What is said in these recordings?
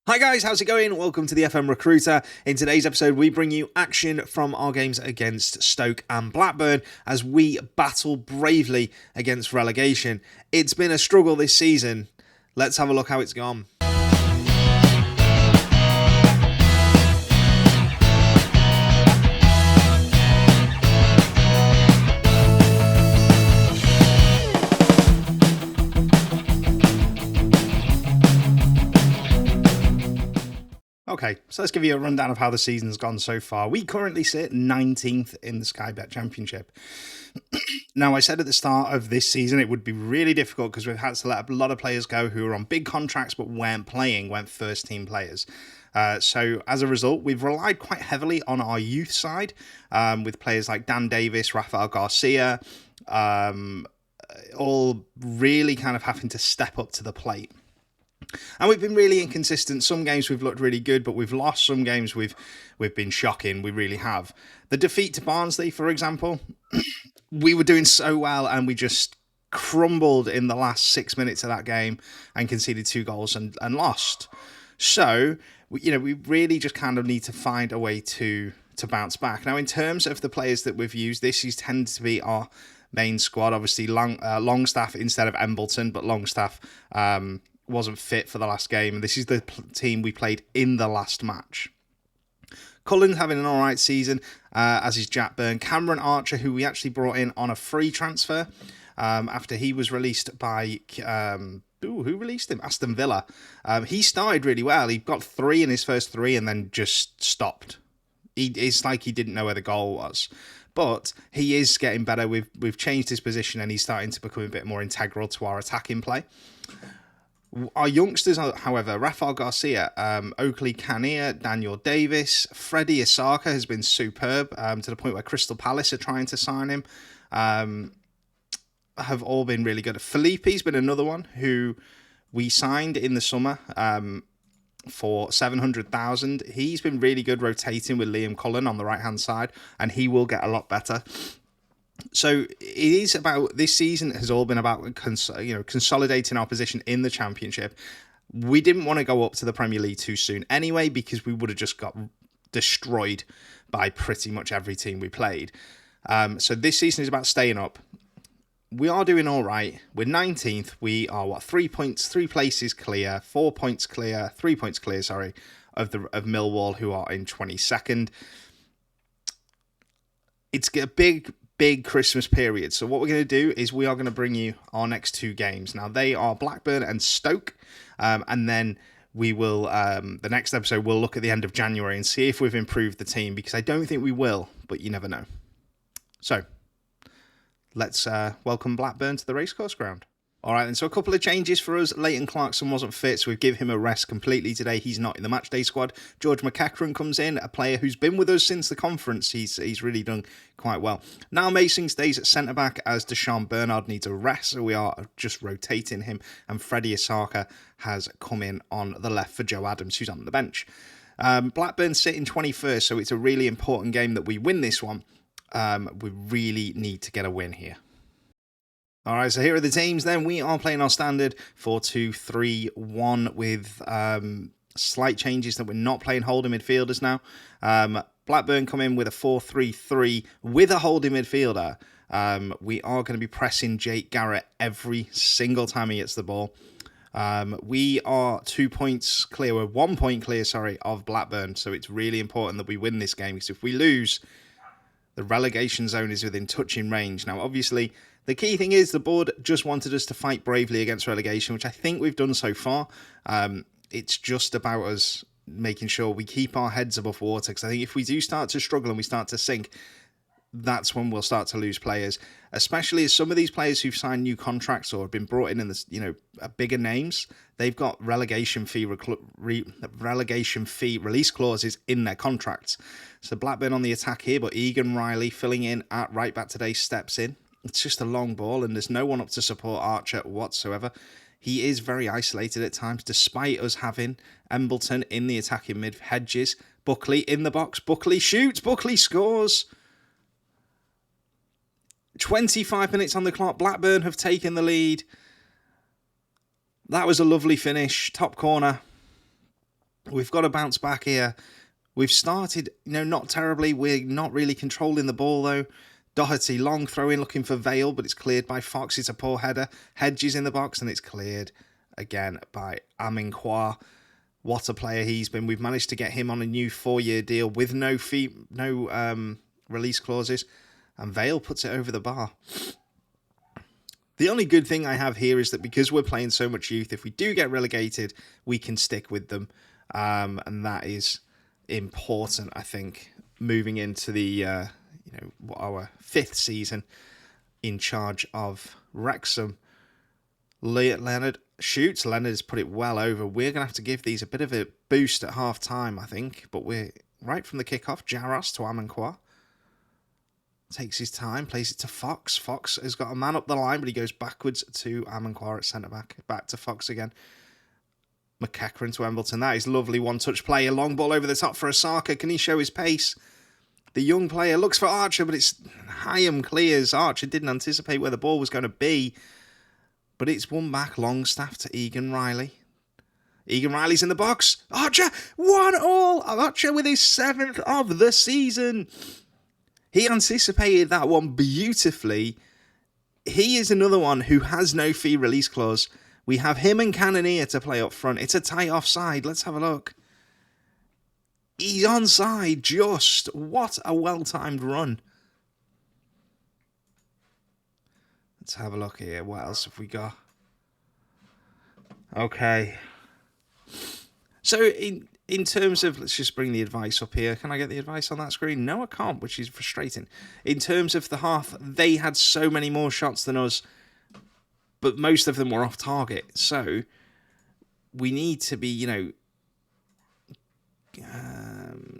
Hi guys, how's it going? Welcome to the FM Recruiter. In today's episode, we bring you action from our games against Stoke and Blackburn as we battle bravely against relegation. It's been a struggle this season. Let's have a look how it's gone. Okay, so let's give you a rundown of how the season's gone so far. We currently sit 19th in the Sky Bet Championship. Now, I said at the start of this season it would be really difficult because we've had to let a lot of players go who are on big contracts but weren't first team players. So as a result, we've relied quite heavily on our youth side with players like Dan Davis, Rafael Garcia, all really kind of having to step up to the plate. And we've been really inconsistent. Some games we've looked really good, but we've lost. Some games we've been shocking. We really have. The defeat to Barnsley, for example, we were doing so well and we just crumbled in the last 6 minutes of that game and conceded 2 goals and lost. So, we really just kind of need to find a way to bounce back. Now, in terms of the players that we've used, this is tends to be our main squad. Obviously, Longstaff instead of Embleton, but Longstaff wasn't fit for the last game, and this is the team we played in the last match. Cullen's having an alright season, as is Jack Byrne. Cameron Archer, who we actually brought in on a free transfer after he was released by... who released him? Aston Villa. He started really well. He got 3 in his first 3 and then just stopped. It's like he didn't know where the goal was. But he is getting better. We've changed his position and he's starting to become a bit more integral to our attacking play. Our youngsters, however, Rafael Garcia, Oakley Kinnear, Daniel Davis, Freddie Isaka has been superb to the point where Crystal Palace are trying to sign him. Have all been really good. Felipe's been another one who we signed in the summer for 700,000. He's been really good rotating with Liam Cullen on the right-hand side, and he will get a lot better. So it is about, this season has all been about consolidating our position in the Championship. We didn't want to go up to the Premier League too soon anyway, because we would have just got destroyed by pretty much every team we played. So this season is about staying up. We are doing all right. We're 19th. We are 3 places clear, 4 points clear, 3 points clear, sorry, of Millwall, who are in 22nd. It's a big Christmas period. So what we're going to do is we are going to bring you our next 2 games. Now, they are Blackburn and Stoke. And then we will, the next episode, we'll look at the end of January and see if we've improved the team, because I don't think we will, but you never know. So let's welcome Blackburn to the racecourse ground. All right, and so a couple of changes for us. Leighton Clarkson wasn't fit, so we give him a rest completely today. He's not in the matchday squad. George McEachran comes in, a player who's been with us since the conference. He's really done quite well. Now Mason stays at centre-back as Deshaun Bernard needs a rest, so we are just rotating him. And Freddie Isaka has come in on the left for Joe Adams, who's on the bench. Blackburn sit in 21st, so it's a really important game that we win this one. We really need to get a win here. All right, so here are the teams then. We are playing our standard 4-2-3-1 with slight changes that we're not playing holding midfielders now. Blackburn come in with a 4-3-3 with a holding midfielder. We are going to be pressing Jake Garrett every single time he gets the ball. We are 2 points clear, we're 1 point clear, of Blackburn. So it's really important that we win this game, because if we lose, the relegation zone is within touching range. Now, obviously, the key thing is the board just wanted us to fight bravely against relegation, which I think we've done so far. It's just about us making sure we keep our heads above water, because I think if we do start to struggle and we start to sink, that's when we'll start to lose players, especially as some of these players who've signed new contracts or have been brought in this, bigger names, they've got relegation fee release clauses in their contracts. So Blackburn on the attack here, but Egan Riley filling in at right back today steps in. It's just a long ball and there's no one up to support Archer whatsoever. He is very isolated at times, despite us having Embleton in the attacking mid. Hedges, Buckley in the box. Buckley shoots. Buckley scores. 25 minutes on the clock. Blackburn have taken the lead. That was a lovely finish. Top corner. We've got to bounce back here. We've started, not terribly. We're not really controlling the ball, though. Doherty, long throw in, looking for Vale, but it's cleared by Fox. It's a poor header. Hedges in the box, and it's cleared again by Aminqua. What a player he's been. We've managed to get him on a new 4-year deal with no release clauses, and Vale puts it over the bar. The only good thing I have here is that because we're playing so much youth, if we do get relegated, we can stick with them, and that is important, I think, moving into the our 5th season in charge of Wrexham. Leonard shoots. Leonard's put it well over. We're going to have to give these a bit of a boost at half time, I think, but we're right from the kickoff. Jaros to Aminqua. Takes his time, plays it to Fox. Fox has got a man up the line, but he goes backwards to Aminqua at centre-back. Back to Fox again. McEachran to Embleton. That is lovely one-touch play. A long ball over the top for Osaka. Can he show his pace? The young player looks for Archer, but it's Hyam clears. Archer didn't anticipate where the ball was going to be. But it's won back Longstaff to Egan Riley. Egan Riley's in the box. Archer, 1-1. Archer with his 7th of the season. He anticipated that one beautifully. He is another one who has no fee release clause. We have him and Cannoneer to play up front. It's a tight offside. Let's have a look. He's onside just. What a well-timed run. Let's have a look here. What else have we got? Okay. So in terms of, let's just bring the advice up here. Can I get the advice on that screen? No, I can't, which is frustrating. In terms of the half, they had so many more shots than us, but most of them were off target. So we need to be,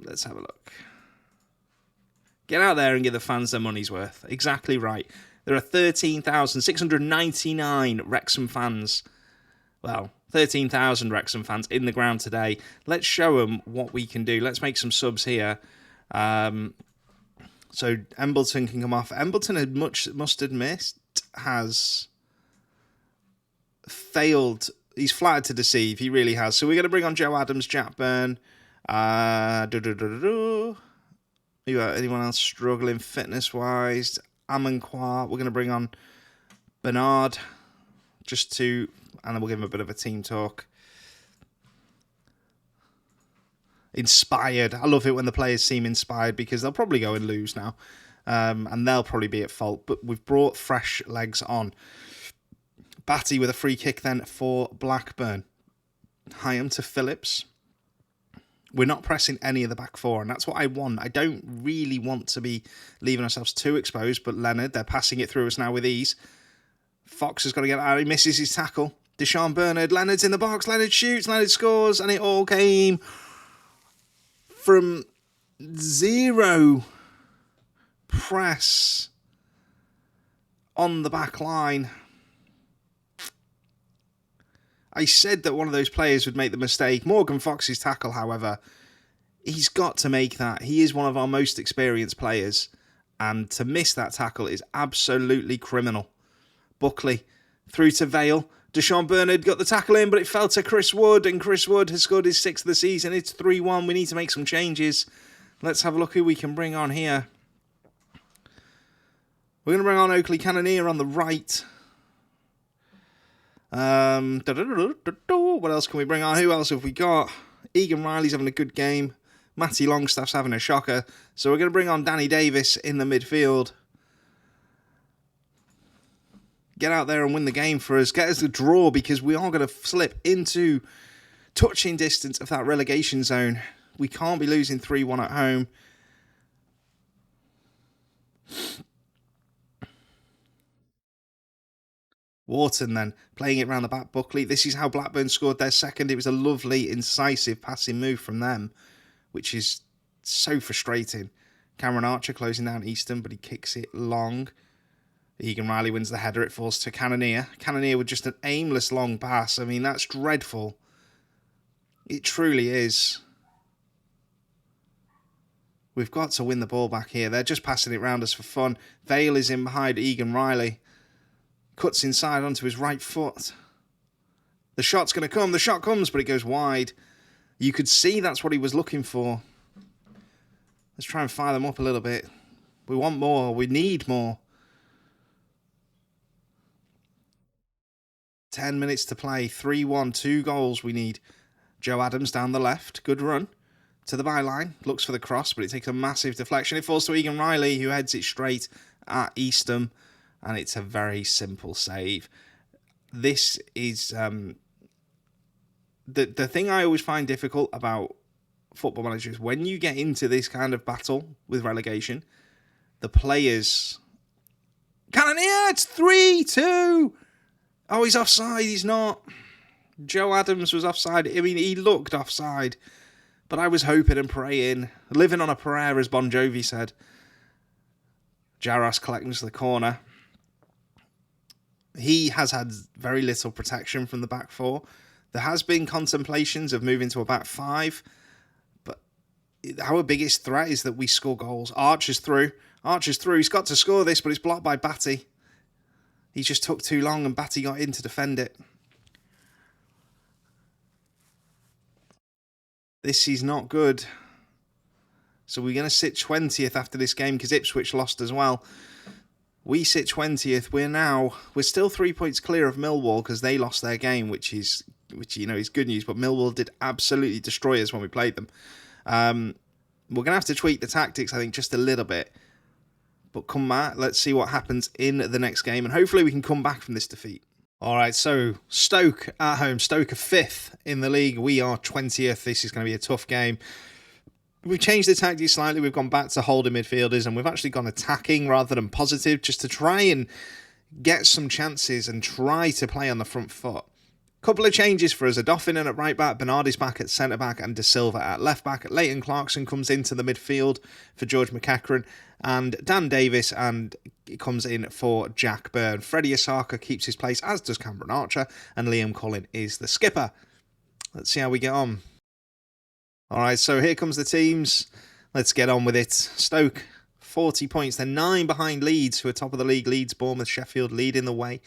let's have a look. Get out there and give the fans their money's worth. Exactly right. There are 13,699 Wrexham fans. Well, 13,000 Wrexham fans in the ground today. Let's show them what we can do. Let's make some subs here. So Embleton can come off. Embleton, must admit, has failed. He's flattered to deceive. He really has. So we're going to bring on Joe Adams, Jack Byrne. You got anyone else struggling fitness-wise? Aminqua. We're going to bring on Bernard and then we'll give him a bit of a team talk. Inspired. I love it when the players seem inspired because they'll probably go and lose now. And they'll probably be at fault. But we've brought fresh legs on. Batty with a free kick then for Blackburn. Hyam to Phillips. We're not pressing any of the back four, and that's what I want. I don't really want to be leaving ourselves too exposed, but Leonard, they're passing it through us now with ease. Fox has got to get out. He misses his tackle. Deshaun Bernard. Leonard's in the box. Leonard shoots. Leonard scores, and it all came from zero press on the back line. I said that one of those players would make the mistake. Morgan Fox's tackle, however, he's got to make that. He is one of our most experienced players, and to miss that tackle is absolutely criminal. Buckley through to Vale. Deshaun Bernard got the tackle in, but it fell to Chris Wood, and Chris Wood has scored his 6th of the season. It's 3-1. We need to make some changes. Let's have a look who we can bring on here. We're going to bring on Oakley Cannoneer on the right. What else can we bring on? Who else have we got? Egan Riley's having a good game. Matty Longstaff's having a shocker. So we're going to bring on Danny Davis in the midfield. Get out there and win the game for us. Get us the draw because we are going to slip into touching distance of that relegation zone. We can't be losing 3-1 at home. Wharton then, playing it round the back. Buckley. This is how Blackburn scored their second. It was a lovely, incisive passing move from them, which is so frustrating. Cameron Archer closing down Easton, but he kicks it long. Egan Riley wins the header. It falls to Cannoneer. Cannoneer with just an aimless long pass. I mean, that's dreadful. It truly is. We've got to win the ball back here. They're just passing it round us for fun. Vale is in behind Egan Riley. Cuts inside onto his right foot. The shot's going to come. The shot comes, but it goes wide. You could see that's what he was looking for. Let's try and fire them up a little bit. We want more. We need more. 10 minutes to play. 3-1. 2 goals we need. Joe Adams down the left. Good run. To the byline. Looks for the cross, but it takes a massive deflection. It falls to Egan Riley, who heads it straight at Eastham. And it's a very simple save. This is... The thing I always find difficult about Football Manager is when you get into this kind of battle with relegation, the players... Cannoneer! It's 3-2! Oh, he's offside. He's not. Joe Adams was offside. I mean, he looked offside. But I was hoping and praying. Living on a prayer, as Bon Jovi said. Jaros collecting to the corner. He has had very little protection from the back four. There has been contemplations of moving to a back five. But our biggest threat is that we score goals. Archer's through. Archer's through. He's got to score this, but it's blocked by Batty. He just took too long and Batty got in to defend it. This is not good. So we're going to sit 20th after this game because Ipswich lost as well. We sit 20th. We're still 3 points clear of Millwall because they lost their game, which is good news. But Millwall did absolutely destroy us when we played them. We're going to have to tweak the tactics, I think, just a little bit. But come back, let's see what happens in the next game. And hopefully we can come back from this defeat. All right, so Stoke at home. Stoke are 5th in the league. We are 20th. This is going to be a tough game. We've changed the tactics slightly. We've gone back to holding midfielders. And we've actually gone attacking rather than positive. Just to try and get some chances and try to play on the front foot. Couple of changes for us. Adofin at right back, Bernardi's back at centre back, and De Silva at left back. Leighton Clarkson comes into the midfield for George McEachran, and Dan Davis and comes in for Jack Byrne. Freddie Osaka keeps his place, as does Cameron Archer, and Liam Cullen is the skipper. Let's see how we get on. All right, so here comes the teams. Let's get on with it. Stoke, 40 points. They're 9 behind Leeds, who are top of the league. Leeds, Bournemouth, Sheffield leading the way.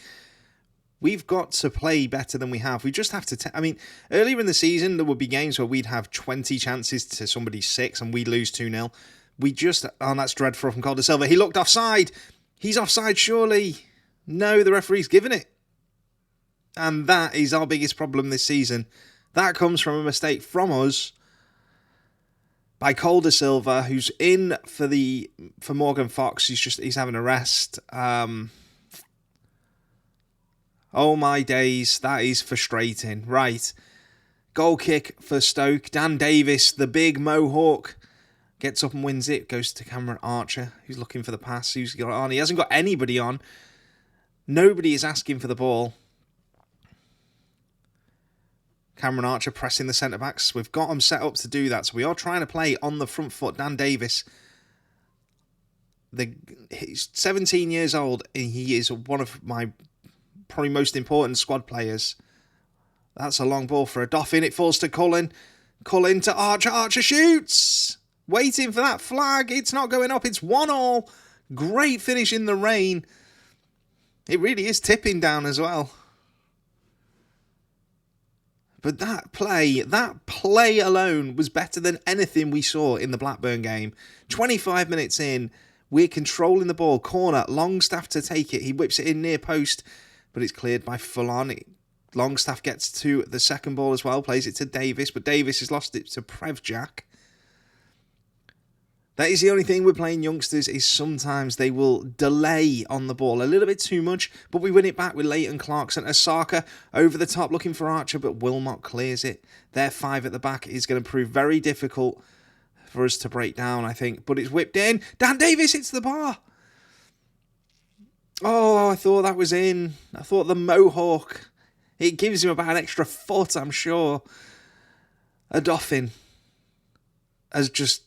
We've got to play better than we have. We just have to... earlier in the season, there would be games where we'd have 20 chances to somebody's 6 and we'd lose 2-0. We just... Oh, that's dreadful from Calder Silva. He looked offside. He's offside, surely. No, the referee's given it. And that is our biggest problem this season. That comes from a mistake from us by Calder Silva, who's in for Morgan Fox. He's having a rest. Oh my days, that is frustrating. Right, goal kick for Stoke. Dan Davis, the big Mohawk, gets up and wins it. Goes to Cameron Archer, who's looking for the pass. Who's got on? He hasn't got anybody on. Nobody is asking for the ball. Cameron Archer pressing the centre-backs. We've got them set up to do that, so we are trying to play on the front foot. Dan Davis, he's 17 years old, and he is one of my probably most important squad players. That's a long ball for Adofin. It falls to Cullen. Cullen to Archer. Archer shoots. Waiting for that flag. It's not going up. It's 1-1. Great finish in the rain. It really is tipping down as well. But that play alone was better than anything we saw in the Blackburn game. 25 minutes in, we're controlling the ball. Corner, Longstaff to take it. He whips it in near post, but it's cleared by Fullon. Longstaff gets to the second ball as well, plays it to Davis, but Davis has lost it to Prevjak. That is the only thing with playing youngsters, is sometimes they will delay on the ball a little bit too much, but we win it back with Leighton Clarkson. Osaka over the top looking for Archer, but Wilmot clears it. Their 5 at the back is going to prove very difficult for us to break down, I think, but it's whipped in. Dan Davis hits the bar. Oh, I thought that was in. I thought the Mohawk, it gives him about an extra foot, I'm sure. Adofin has just...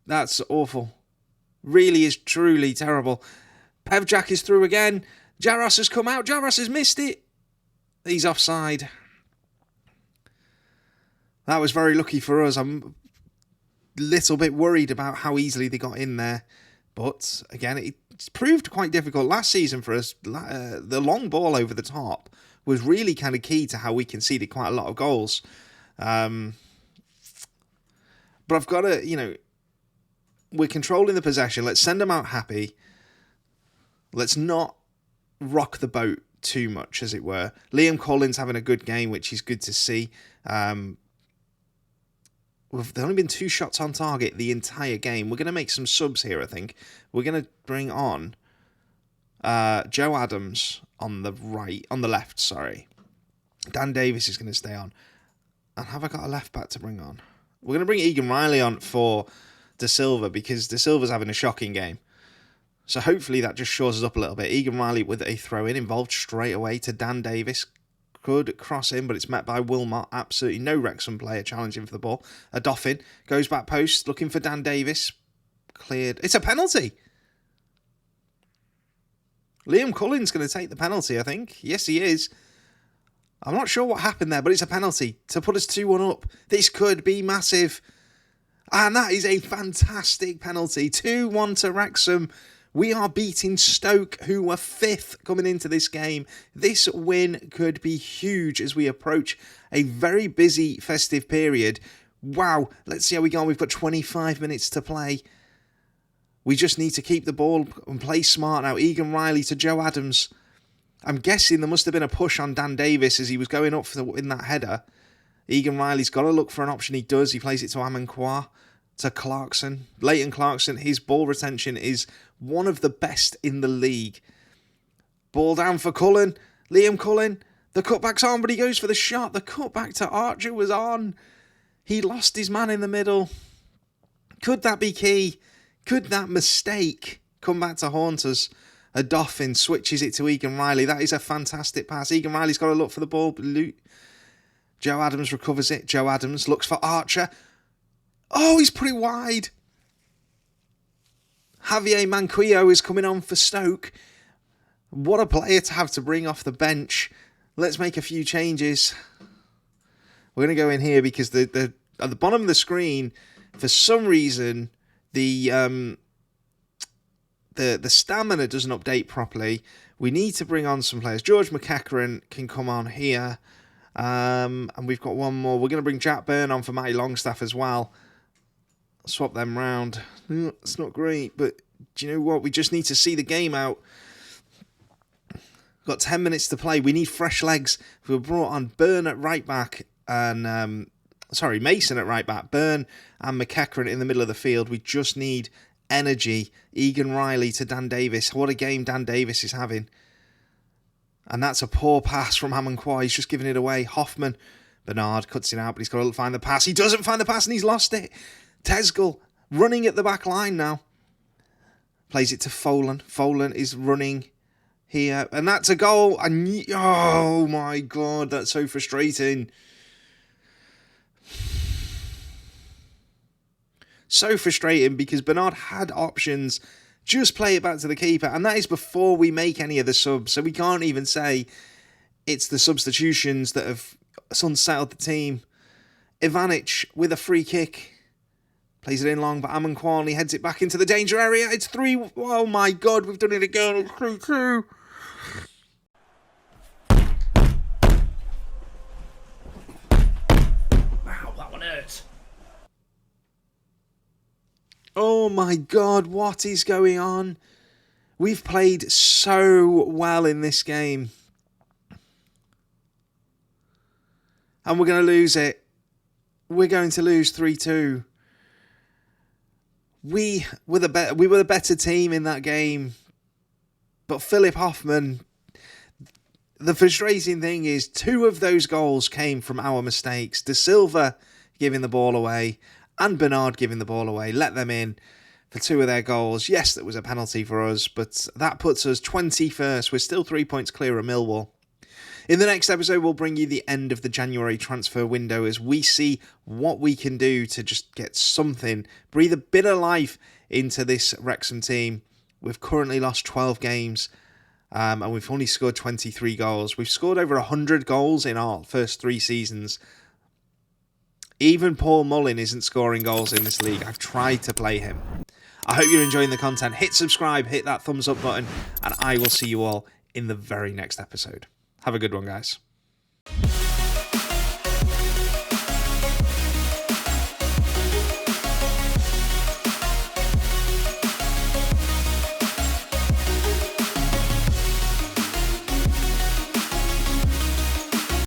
That's awful. Really is truly terrible. Prevjak is through again. Jaros has come out. Jaros has missed it. He's offside. That was very lucky for us. I'm a little bit worried about how easily they got in there. But, again, it's proved quite difficult. Last season for us, the long ball over the top was really kind of key to how we conceded quite a lot of goals. But I've got to, we're controlling the possession. Let's send them out happy. Let's not rock the boat too much, as it were. Liam Collins having a good game, which is good to see. There's only been 2 shots on target the entire game. We're going to make some subs here, I think. We're going to bring on Joe Adams on the left, sorry. Dan Davis is going to stay on. And have I got a left back to bring on? We're going to bring Egan Riley on for De Silva, because De Silva's having a shocking game. So hopefully that just shores us up a little bit. Egan Riley with a throw-in, involved straight away to Dan Davis. Could cross in, but it's met by Wilmot. Absolutely no Wrexham player challenging for the ball. A Doffin goes back post, looking for Dan Davis. Cleared. It's a penalty. Liam Cullen's going to take the penalty, I think. Yes, he is. I'm not sure what happened there, but it's a penalty to put us 2-1 up. This could be massive. And that is a fantastic penalty. 2-1 to Wrexham. We are beating Stoke, who were 5th coming into this game. This win could be huge as we approach a very busy festive period. Wow, let's see how we go. We've got 25 minutes to play. We just need to keep the ball and play smart now. Egan Riley to Joe Adams. I'm guessing there must have been a push on Dan Davis as he was going up in that header. Egan Riley's got to look for an option. He does. He plays it to Amankwah, to Clarkson. Leighton Clarkson, his ball retention is one of the best in the league. Ball down for Cullen. Liam Cullen. The cutback's on, but he goes for the shot. The cutback to Archer was on. He lost his man in the middle. Could that be key? Could that mistake come back to haunt us? A Doffin switches it to Egan Riley. That is a fantastic pass. Egan Riley's got to look for the ball. Joe Adams recovers it. Joe Adams looks for Archer. Oh, he's put it wide. Javier Manquillo is coming on for Stoke. What a player to have to bring off the bench. Let's make a few changes. We're going to go in here because at the bottom of the screen, for some reason, the stamina doesn't update properly. We need to bring on some players. George McEachran can come on here. And we've got one more. We're going to bring Jack Byrne on for Matty Longstaff as well. Swap them round. It's not great, but do you know what? We just need to see the game out. Got 10 minutes to play. We need fresh legs. We brought on Byrne at right back and Mason at right back. Byrne and McEachran in the middle of the field. We just need energy. Egan Riley to Dan Davis. What a game Dan Davis is having. And that's a poor pass from Amankwah. He's just giving it away. Hoffman. Bernard cuts it out, but he's got to find the pass. He doesn't find the pass and he's lost it. Tesgel running at the back line now. Plays it to Folan. Folan is running here. And that's a goal. And oh my God, that's so frustrating. So frustrating because Bernard had options. Just play it back to the keeper. And that is before we make any of the subs. So we can't even say it's the substitutions that have unsettled the team. Ivanic with a free kick. Plays it in long, but Amankwah heads it back into the danger area. It's 3. Oh my God, we've done it again. It's 3-2. Wow, that one hurt. Oh my God, what is going on? We've played so well in this game. And we're going to lose it. We're going to lose 3-2. We were the better team in that game. But Philip Hoffman, the frustrating thing is 2 of those goals came from our mistakes. De Silva giving the ball away and Bernard giving the ball away. Let them in for 2 of their goals. Yes, that was a penalty for us, but that puts us 21st. We're still 3 points clear of Millwall. In the next episode, we'll bring you the end of the January transfer window as we see what we can do to just get something, breathe a bit of life into this Wrexham team. We've currently lost 12 games and we've only scored 23 goals. We've scored over 100 goals in our first 3 seasons. Even Paul Mullin isn't scoring goals in this league. I've tried to play him. I hope you're enjoying the content. Hit subscribe, hit that thumbs up button, and I will see you all in the very next episode. Have a good one, guys.